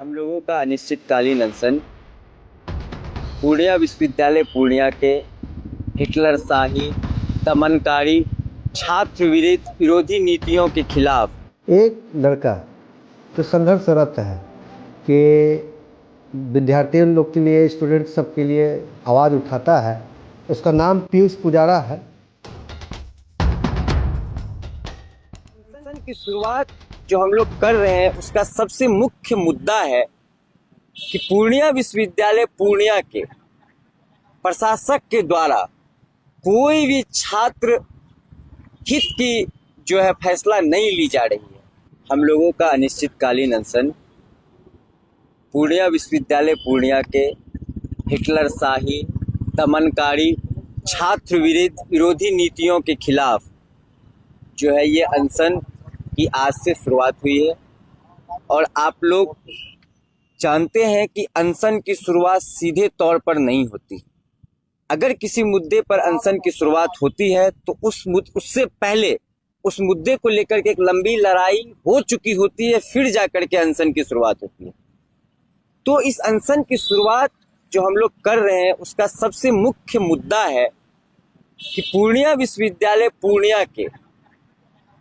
हम लोगों का अनिश्चितकालीन अनशन पूर्णिया विश्वविद्यालय पूर्णिया के हिटलर शाही दमनकारी छात्र विरोधी नीतियों के खिलाफ एक लड़का जो संघर्षरत है कि विद्यार्थियों लोग के लिए, स्टूडेंट सब के लिए आवाज़ उठाता है। उसका नाम पीयूष पुजारा है। अनशन की शुरुआत जो हम लोग कर रहे हैं उसका सबसे मुख्य मुद्दा है कि पूर्णिया विश्वविद्यालय पूर्णिया के प्रशासक के द्वारा कोई भी छात्र हित की जो है फैसला नहीं ली जा रही है। हम लोगों का अनिश्चितकालीन अनशन पूर्णिया विश्वविद्यालय पूर्णिया के हिटलर शाही दमनकारी छात्र विरोधी नीतियों के खिलाफ जो है ये अनशन की आज से शुरुआत हुई है। और आप लोग जानते हैं कि अनशन की शुरुआत सीधे तौर पर नहीं होती। अगर किसी मुद्दे पर अनशन की शुरुआत होती है तो उससे पहले उस मुद्दे को लेकर के एक लंबी लड़ाई हो चुकी होती है, फिर जाकर के अनशन की शुरुआत होती है। तो इस अनशन की शुरुआत जो हम लोग कर रहे हैं उसका सबसे मुख्य मुद्दा है कि पूर्णिया विश्वविद्यालय पूर्णिया के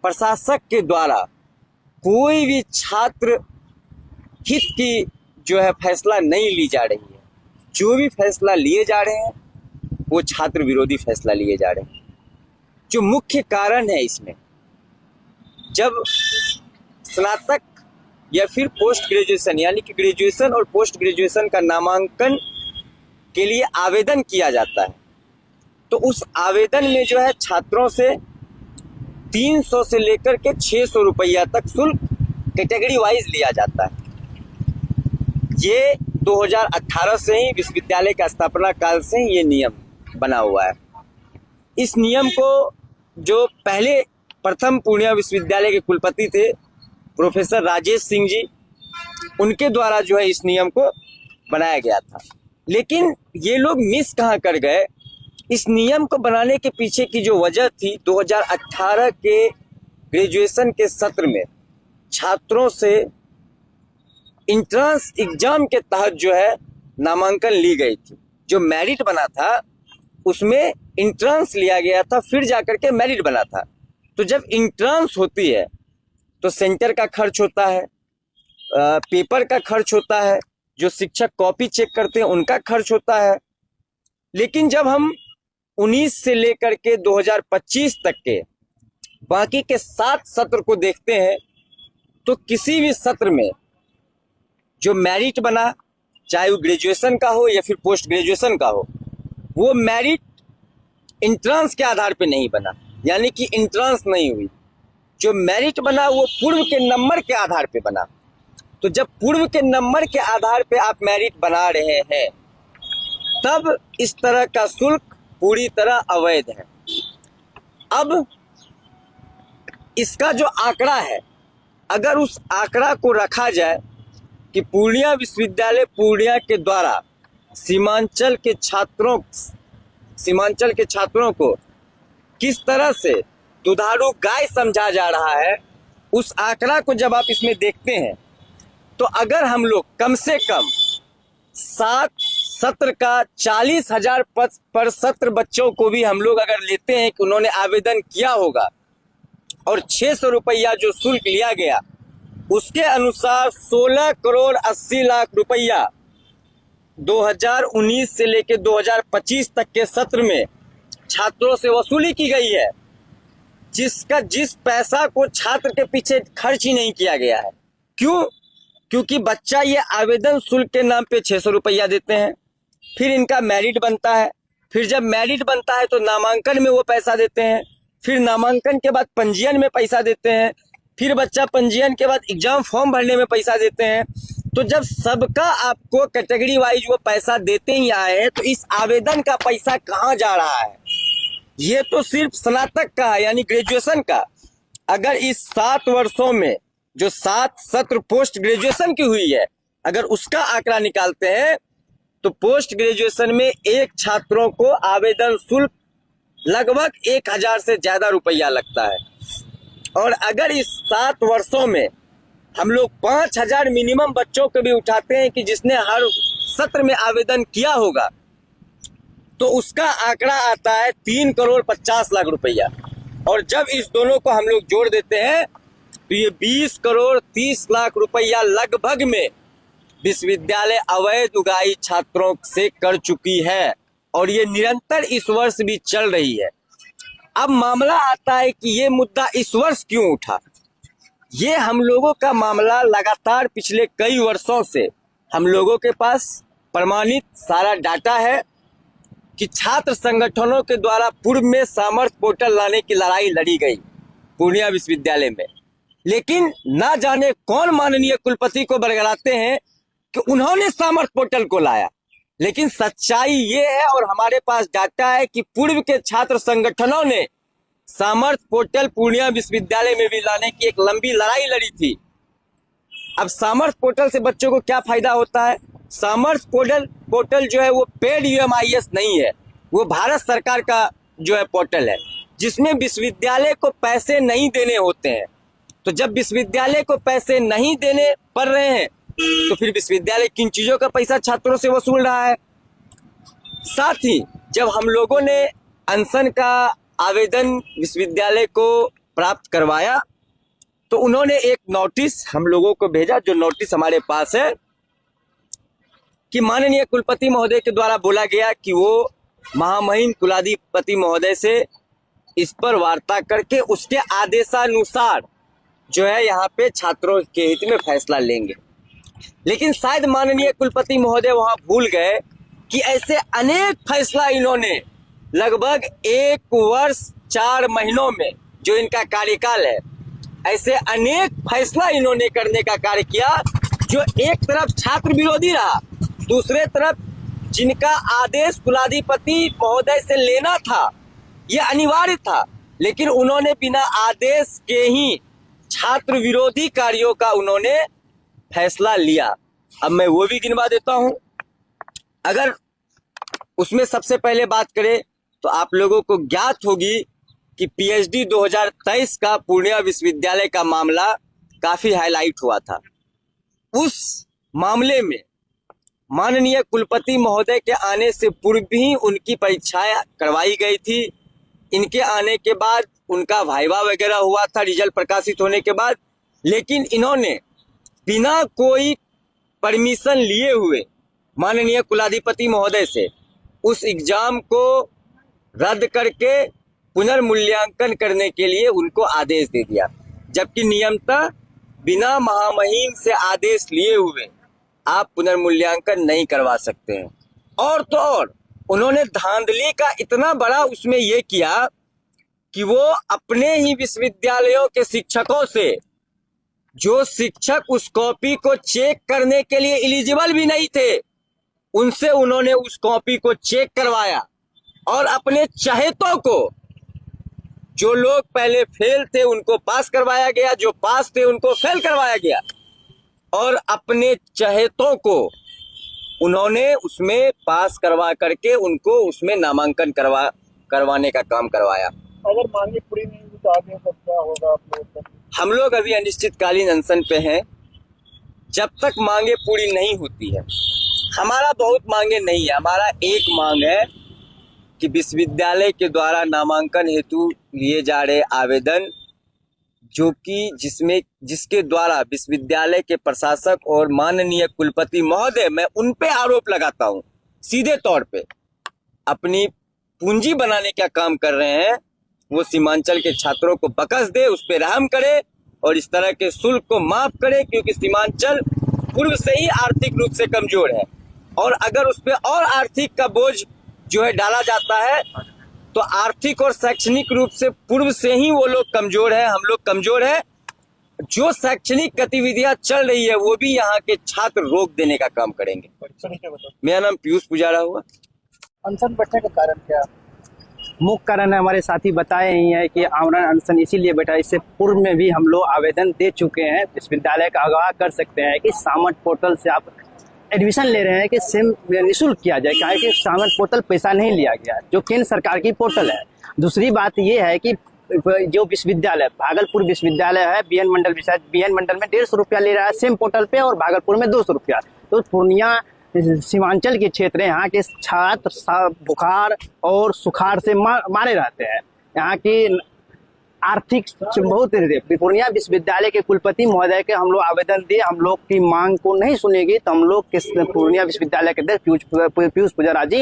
प्रशासक के द्वारा कोई भी छात्र हित की जो है फैसला नहीं ली जा रही है। जो भी फैसला लिए जा रहे हैं वो छात्र विरोधी फैसला लिए जा रहे हैं। जो मुख्य कारण है इसमें, जब स्नातक या फिर पोस्ट ग्रेजुएशन यानी कि ग्रेजुएशन और पोस्ट ग्रेजुएशन का नामांकन के लिए आवेदन किया जाता है तो उस आवेदन में जो है छात्रों से 300 से लेकर के 600 रुपया तक शुल्क कैटेगरी वाइज लिया जाता है। ये 2018 से ही विश्वविद्यालय का स्थापना काल से ही ये नियम बना हुआ है। इस नियम को जो पहले प्रथम पूर्णिया विश्वविद्यालय के कुलपति थे प्रोफेसर राजेश सिंह जी, उनके द्वारा जो है इस नियम को बनाया गया था। लेकिन ये लोग मिस कहाँ कर गए, इस नियम को बनाने के पीछे की जो वजह थी, 2018 के ग्रेजुएशन के सत्र में छात्रों से इंट्रांस एग्जाम के तहत जो है नामांकन ली गई थी। जो मेरिट बना था उसमें इंट्रांस लिया गया था, फिर जाकर के मेरिट बना था। तो जब इंट्रांस होती है तो सेंटर का खर्च होता है, पेपर का खर्च होता है, जो शिक्षक कॉपी चेक करते हैं उनका खर्च होता है। लेकिन जब हम 19 से लेकर के 2025 तक के बाकी के 7 सत्र को देखते हैं तो किसी भी सत्र में जो मेरिट बना, चाहे वो ग्रेजुएशन का हो या फिर पोस्ट ग्रेजुएशन का हो, वो मेरिट इंट्रांस के आधार पे नहीं बना, यानी कि इंट्रांस नहीं हुई। जो मेरिट बना वो पूर्व के नंबर के आधार पे बना। तो जब पूर्व के नंबर के आधार पे आप मेरिट बना रहे हैं तब इस तरह का शुल्क पूरी तरह अवैध है। अब इसका जो आंकड़ा है, अगर उस आंकड़ा को रखा जाए कि पूर्णिया विश्वविद्यालय पूर्णिया के द्वारा सीमांचल के छात्रों को किस तरह से दुधारू गाय समझा जा रहा है, उस आंकड़ा को जब आप इसमें देखते हैं तो अगर हम लोग कम से कम 7 सत्र का 40,000 पर सत्र बच्चों को भी हम लोग अगर लेते हैं कि उन्होंने आवेदन किया होगा और 600 रुपया जो शुल्क लिया गया, उसके अनुसार 16 करोड़ 80 लाख रुपया 2019 से लेकर 2025 तक के सत्र में छात्रों से वसूली की गई है, जिस पैसा को छात्र के पीछे खर्च ही नहीं किया गया है। क्यों? क्योंकि बच्चा ये आवेदन शुल्क के नाम पे 600 रुपया देते हैं, फिर इनका मेरिट बनता है, फिर जब मेरिट बनता है तो नामांकन में वो पैसा देते हैं, फिर नामांकन के बाद पंजीयन में पैसा देते हैं, फिर बच्चा पंजीयन के बाद एग्जाम फॉर्म भरने में पैसा देते हैं। तो जब सबका आपको कैटेगरी वाइज वो पैसा देते ही आए हैं तो इस आवेदन का पैसा कहाँ जा रहा है? ये तो सिर्फ स्नातक का है, यानी ग्रेजुएशन का। अगर इस 7 वर्षों में जो 7 सत्र पोस्ट ग्रेजुएशन की हुई है, अगर उसका आंकड़ा निकालते हैं तो पोस्ट ग्रेजुएशन में एक छात्रों को आवेदन शुल्क लगभग 1000 से ज्यादा रुपया लगता है। और अगर इस 7 वर्षों में हम लोग 5,000 मिनिमम बच्चों को भी उठाते हैं कि जिसने हर सत्र में आवेदन किया होगा, तो उसका आंकड़ा आता है 3,50,00,000 रुपया। और जब इस दोनों को हम लोग जोड़ देते हैं तो ये 20,30,00,000 रुपया लगभग में विश्वविद्यालय अवैध उगाही छात्रों से कर चुकी है, और ये निरंतर इस वर्ष भी चल रही है। अब मामला आता है कि ये मुद्दा इस वर्ष क्यों उठा। ये हम लोगों का मामला लगातार पिछले कई वर्षों से हम लोगों के पास प्रमाणित सारा डाटा है कि छात्र संगठनों के द्वारा पूर्व में सामर्थ्य पोर्टल लाने की लड़ाई लड़ी गई पूर्णिया विश्वविद्यालय में, लेकिन ना जाने कौन माननीय कुलपति को बरगलाते हैं कि उन्होंने सामर्थ्य पोर्टल को लाया। लेकिन सच्चाई ये है और हमारे पास डाटा है कि पूर्व के छात्र संगठनों ने सामर्थ्य पोर्टल पूर्णिया विश्वविद्यालय में भी लाने की एक लंबी लड़ाई लड़ी थी। अब सामर्थ्य पोर्टल से बच्चों को क्या फायदा होता है? सामर्थ्य पोर्टल जो है वो पेड UMIS नहीं है, वो भारत सरकार का जो है पोर्टल है, जिसमें विश्वविद्यालय को पैसे नहीं देने होते हैं। तो जब विश्वविद्यालय को पैसे नहीं देने पड़ रहे हैं तो फिर विश्वविद्यालय किन चीजों का पैसा छात्रों से वसूल रहा है। साथ ही जब हम लोगों ने अनशन का आवेदन विश्वविद्यालय को प्राप्त करवाया तो उन्होंने एक नोटिस हम लोगों को भेजा, जो नोटिस हमारे पास है कि माननीय कुलपति महोदय के द्वारा बोला गया कि वो महामहिम कुलाधिपति महोदय से इस पर वार्ता करके उसके आदेशानुसार जो है यहाँ पे छात्रों के हित में फैसला लेंगे। लेकिन शायद माननीय कुलपति महोदय वहां भूल गए कि ऐसे अनेक फैसला इन्होंने लगभग 1 वर्ष 4 महीनों में जो इनका कार्यकाल है, ऐसे अनेक फैसला इन्होंने करने का कार्य किया जो एक तरफ छात्र विरोधी रहा, दूसरे तरफ जिनका आदेश कुलाधिपति महोदय से लेना था यह अनिवार्य था, लेकिन उन्होंने बिना आदेश के ही छात्र विरोधी कार्यों का उन्होंने फैसला लिया। अब मैं वो भी गिनवा देता हूं। अगर उसमें सबसे पहले बात करें तो आप लोगों को ज्ञात होगी कि PhD 2023 का पूर्णिया विश्वविद्यालय का मामला काफी हाईलाइट हुआ था। उस मामले में माननीय कुलपति महोदय के आने से पूर्व ही उनकी परीक्षाएं करवाई गई थी। इनके आने के बाद उनका वाइवा वगैरह हुआ था रिजल्ट प्रकाशित होने के बाद, लेकिन इन्होंने बिना कोई परमिशन लिए हुए माननीय कुलाधिपति महोदय से उस एग्जाम को रद्द करके पुनर्मूल्यांकन करने के लिए उनको आदेश दे दिया, जबकि नियमतः बिना महामहिम से आदेश लिए हुए आप पुनर्मूल्यांकन नहीं करवा सकते हैं। और तो और उन्होंने धांधली का इतना बड़ा उसमें यह किया कि वो अपने ही विश्वविद्यालयों के शिक्षकों से, जो शिक्षक उस कॉपी को चेक करने के लिए एलिजिबल भी नहीं थे, उनसे उन्होंने उस कॉपी को चेक करवाया और अपने चहेतों को, जो लोग पहले फेल थे उनको पास करवाया गया, जो पास थे उनको फेल करवाया गया, और अपने चहेतों को उन्होंने उसमें पास करवा करके उनको उसमें नामांकन करवाने का काम करवाया। अगर मांगे पूरी नहीं हुई तो आगे तब क्या होगा आप लोगों का? हम लोग अभी अनिश्चितकालीन अनशन पे हैं। जब तक मांगे पूरी नहीं होती है, हमारा बहुत मांगे नहीं है, हमारा एक मांग है कि विश्वविद्यालय के द्वारा नामांकन हेतु लिए जा रहे आवेदन, जो कि जिसके द्वारा विश्वविद्यालय के प्रशासक और माननीय कुलपति महोदय, मैं उन पे आरोप लगाता हूं, सीधे तौर पे अपनी पूंजी बनाने का काम कर रहे हैं, वो सीमांचल के छात्रों को बकस दे, उस पर रहम करे और इस तरह के शुल्क को माफ करे, क्योंकि सीमांचल पूर्व से ही आर्थिक रूप से कमजोर है। और अगर उस पर और आर्थिक का बोझ जो है डाला जाता है तो आर्थिक और शैक्षणिक रूप से पूर्व से ही वो लोग कमजोर है, हम लोग कमजोर है। जो शैक्षणिक गतिविधियां चल रही है वो भी यहाँ के छात्र रोक देने का काम करेंगे। मेरा नाम पीयूष पुजारा हुआ। अनशन बैठने का कारण क्या? मुख्य कारण हमारे साथी बताए ही है कि आमरण अनशन इसीलिए बैठा, इससे पूर्व में भी हम लोग आवेदन दे चुके हैं। विश्वविद्यालय का आगाह कर सकते हैं कि सामर्थ्य पोर्टल से आप एडमिशन ले रहे हैं कि सेम निःशुल्क किया जाए, क्योंकि सामर्थ्य पोर्टल पैसा नहीं लिया गया, जो केंद्र सरकार की पोर्टल है। दूसरी बात ये है कि जो विश्वविद्यालय भागलपुर विश्वविद्यालय है, बीएन मंडल में 150 रुपया ले रहा है सेम पोर्टल पे, और भागलपुर में 200 रुपया। तो पूर्णिया सीमांचल के क्षेत्र है, यहाँ के छात्र बुखार और सुखाड़ से मारे रहते हैं। यहाँ की आर्थिक बहुत, पूर्णिया विश्वविद्यालय के कुलपति महोदय के हम लोग आवेदन दिए, हम लोग की मांग को नहीं सुनेगी तो हम लोग पूर्णिया विश्वविद्यालय के अध्यक्ष पीयूष पुजारा जी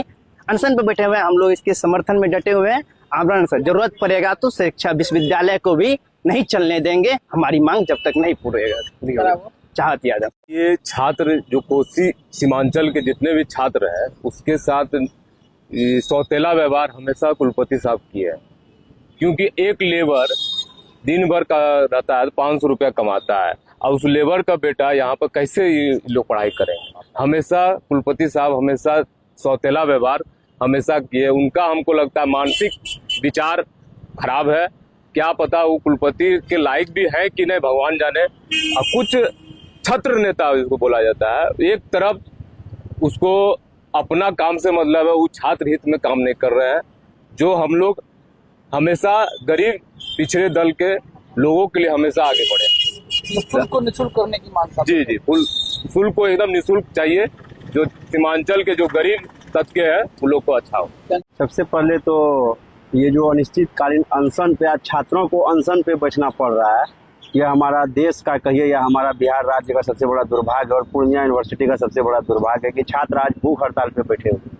अनशन पे बैठे हुए हैं, हम लोग इसके समर्थन में डटे हुए हैं। आमरण से जरूरत पड़ेगा तो शिक्षा विश्वविद्यालय को भी नहीं चलने देंगे, हमारी मांग जब तक नहीं पूरेगा। चाहत यादव। ये छात्र जो कोसी सीमांचल के जितने भी छात्र हैं उसके साथ सौतेला व्यवहार हमेशा कुलपति साहब किए हैं, क्योंकि एक लेबर दिन भर का रहता है 500 रुपया कमाता है, और उस लेबर का बेटा यहाँ पर कैसे ये लोग पढ़ाई करेंगे। हमेशा कुलपति साहब हमेशा सौतेला व्यवहार हमेशा किए। उनका हमको लगता है मानसिक विचार खराब है, क्या पता वो कुलपति के लायक भी है कि नहीं भगवान जाने। और कुछ छात्र नेता इसको बोला जाता है, एक तरफ उसको अपना काम से मतलब है, वो छात्र हित में काम नहीं कर रहे हैं। जो हम लोग हमेशा गरीब पिछड़े दल के लोगों के लिए हमेशा आगे बढ़े। फुल को निःशुल्क करने की मांग जी जी, फुल को एकदम निःशुल्क चाहिए, जो सीमांचल के जो गरीब तबके है वो लोग को अच्छा हो। सबसे पहले तो ये जो अनिश्चितकालीन अनशन पे आज छात्रों को अनशन पे बैठना पड़ रहा है, यह हमारा देश का कहिए या हमारा बिहार राज्य का सबसे बड़ा दुर्भाग्य और पूर्णिया यूनिवर्सिटी का सबसे बड़ा दुर्भाग्य है कि छात्र आज भूख हड़ताल पे बैठे हुए।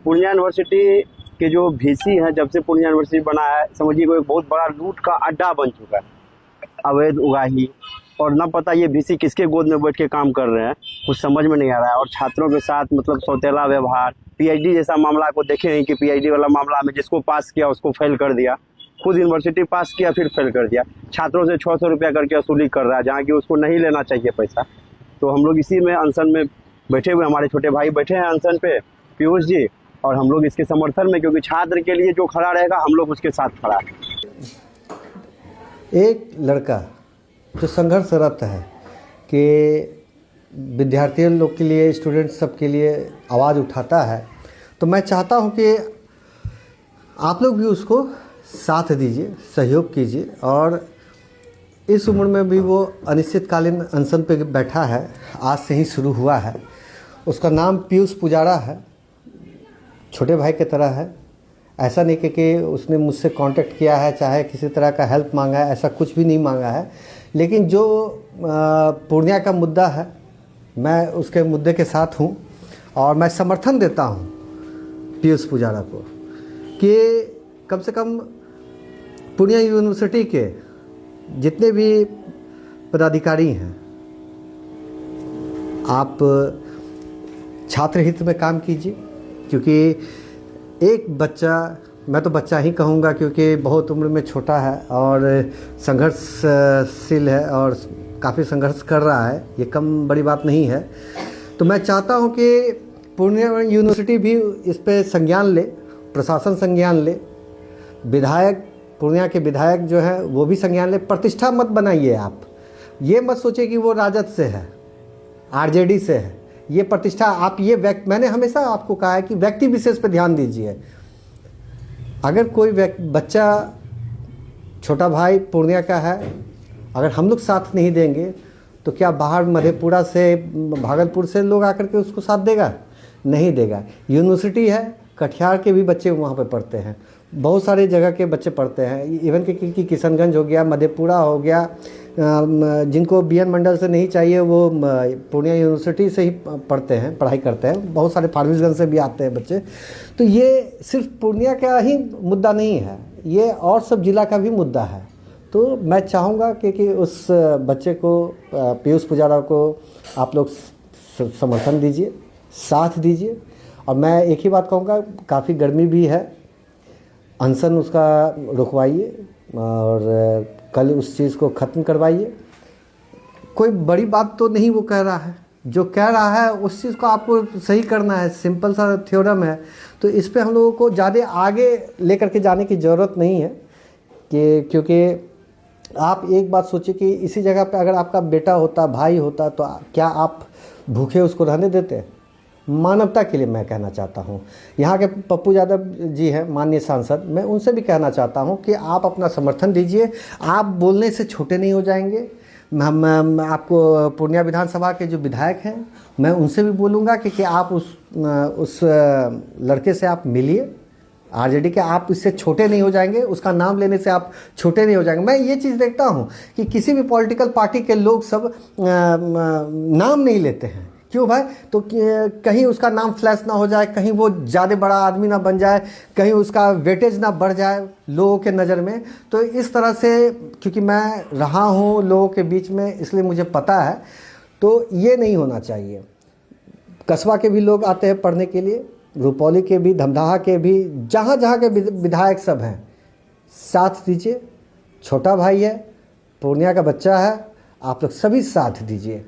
पूर्णिया यूनिवर्सिटी के जो वीसी हैं, जब से पूर्णिया यूनिवर्सिटी बना है, समझिए कोई बहुत बड़ा लूट का अड्डा बन चुका है, अवैध उगाही, और न पता ये वीसी किसके गोद में बैठ के काम कर रहे हैं, कुछ समझ में नहीं आ रहा है। और छात्रों के साथ मतलब सौतेला व्यवहार, पीएचडी जैसा मामला को देखे हैं कि पीएचडी वाला मामला में जिसको पास किया उसको फेल कर दिया, खुद यूनिवर्सिटी पास किया फिर फेल कर दिया, छात्रों से 600 रुपया करके वसूली कर रहा है, जहाँ की उसको नहीं लेना चाहिए पैसा। तो हम लोग इसी में अनशन में बैठे हुए, हमारे छोटे भाई बैठे हैं अनशन पे, पीयूष जी, और हम लोग इसके समर्थन में, क्योंकि छात्र के लिए जो खड़ा रहेगा हम लोग उसके साथ खड़ा है। एक लड़का जो संघर्षरत है कि विद्यार्थियों लोग के लिए, स्टूडेंट सब के लिए आवाज़ उठाता है, तो मैं चाहता हूं कि आप लोग भी उसको साथ दीजिए, सहयोग कीजिए। और इस उम्र में भी वो अनिश्चितकालीन अनशन पे बैठा है, आज से ही शुरू हुआ है। उसका नाम पीयूष पुजारा है, छोटे भाई की तरह है। ऐसा नहीं कि उसने मुझसे कांटेक्ट किया है, चाहे किसी तरह का हेल्प मांगा है, ऐसा कुछ भी नहीं मांगा है। लेकिन जो पूर्णिया का मुद्दा है, मैं उसके मुद्दे के साथ हूँ और मैं समर्थन देता हूँ पीयूष पुजारा को कि कम से कम पूर्णिया यूनिवर्सिटी के जितने भी पदाधिकारी हैं, आप छात्र हित में काम कीजिए। क्योंकि एक बच्चा, मैं तो बच्चा ही कहूँगा क्योंकि बहुत उम्र में छोटा है और संघर्षशील है और काफ़ी संघर्ष कर रहा है, ये कम बड़ी बात नहीं है। तो मैं चाहता हूँ कि पूर्णिया यूनिवर्सिटी भी इस पे संज्ञान ले, प्रशासन संज्ञान ले, विधायक, पूर्णिया के विधायक जो हैं वो भी संज्ञान ले। प्रतिष्ठा मत बनाइए आप, ये मत सोचिए कि वो राजद से है, आरजेडी से है। ये प्रतिष्ठा आप, ये मैंने हमेशा आपको कहा है कि व्यक्ति विशेष पे ध्यान दीजिए। अगर कोई बच्चा, छोटा भाई पूर्णिया का है, अगर हम लोग साथ नहीं देंगे तो क्या बाहर मधेपुरा से, भागलपुर से लोग आकर के उसको साथ देगा? नहीं देगा। यूनिवर्सिटी है, कटिहार के भी बच्चे वहाँ पे पढ़ते हैं, बहुत सारे जगह के बच्चे पढ़ते हैं, इवन कि किशनगंज हो गया, मधेपुरा हो गया। जिनको बीएन मंडल से नहीं चाहिए वो पूर्णिया यूनिवर्सिटी से ही पढ़ते हैं, पढ़ाई करते हैं। बहुत सारे फारबिसगंज से भी आते हैं बच्चे। तो ये सिर्फ पूर्णिया का ही मुद्दा नहीं है, ये और सब जिला का भी मुद्दा है। तो मैं चाहूँगा कि उस बच्चे को, पीयूष पुजारा को आप लोग समर्थन दीजिए, साथ दीजिए। और मैं एक ही बात कहूँगा, काफ़ी गर्मी भी है, अनशन उसका रुकवाइए और कल उस चीज़ को ख़त्म करवाइए। कोई बड़ी बात तो नहीं वो कह रहा है, जो कह रहा है उस चीज़ को आपको सही करना है, सिंपल सा थ्योरम है। तो इस पे हम लोगों को ज़्यादा आगे लेकर के जाने की ज़रूरत नहीं है क्योंकि आप एक बात सोचिए कि इसी जगह पे अगर आपका बेटा होता, भाई होता, तो क्या आप भूखे उसको रहने देते? मानवता के लिए मैं कहना चाहता हूँ। यहाँ के पप्पू यादव जी हैं माननीय सांसद, मैं उनसे भी कहना चाहता हूँ कि आप अपना समर्थन दीजिए, आप बोलने से छोटे नहीं हो जाएंगे। हम आपको पूर्णिया विधानसभा के जो विधायक हैं मैं उनसे भी बोलूँगा कि आप उस लड़के से आप मिलिए, आरजेडी के, आप इससे छोटे नहीं हो जाएंगे, उसका नाम लेने से आप छोटे नहीं हो जाएंगे। मैं ये चीज़ देखता हूँ कि किसी भी पॉलिटिकल पार्टी के लोग सब नाम नहीं लेते हैं। क्यों भाई? तो कहीं उसका नाम फ्लैश ना हो जाए, कहीं वो ज़्यादा बड़ा आदमी ना बन जाए, कहीं उसका वेटेज ना बढ़ जाए लोगों के नज़र में। तो इस तरह से, क्योंकि मैं रहा हूँ लोगों के बीच में, इसलिए मुझे पता है, तो ये नहीं होना चाहिए। कस्बा के भी लोग आते हैं पढ़ने के लिए, रुपौली के भी, धमदाहा के भी, जहाँ जहाँ के विधायक सब हैं, साथ दीजिए। छोटा भाई है, पूर्णिया का बच्चा है, आप लोग सभी साथ दीजिए।